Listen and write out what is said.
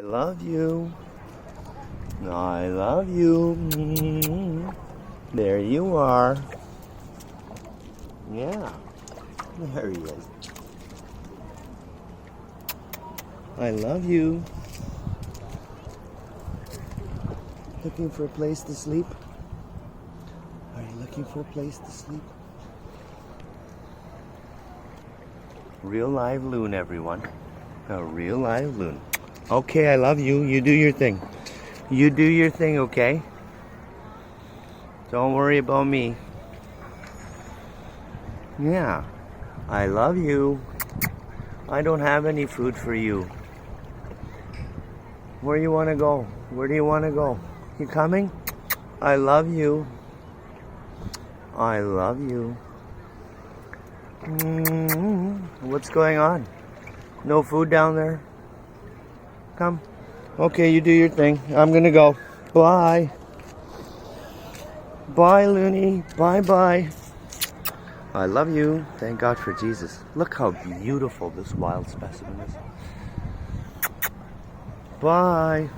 I love you. I love you. There you are. Yeah. There he is. I love you. Looking for a place to sleep? Are you looking for a place to sleep? Real live loon, everyone. A real live loon. Okay, I love you. You do your thing. You do your thing, okay? Don't worry about me. Yeah. I love you. I don't have any food for you. Where do you want to go? Where do you want to go? You coming? I love you. I love you. What's going on? No food down there? Come. Okay, you do your thing. I'm gonna go. Bye. Bye, Looney. Bye-bye. I love you. Thank God for Jesus. Look how beautiful this wild specimen is. Bye.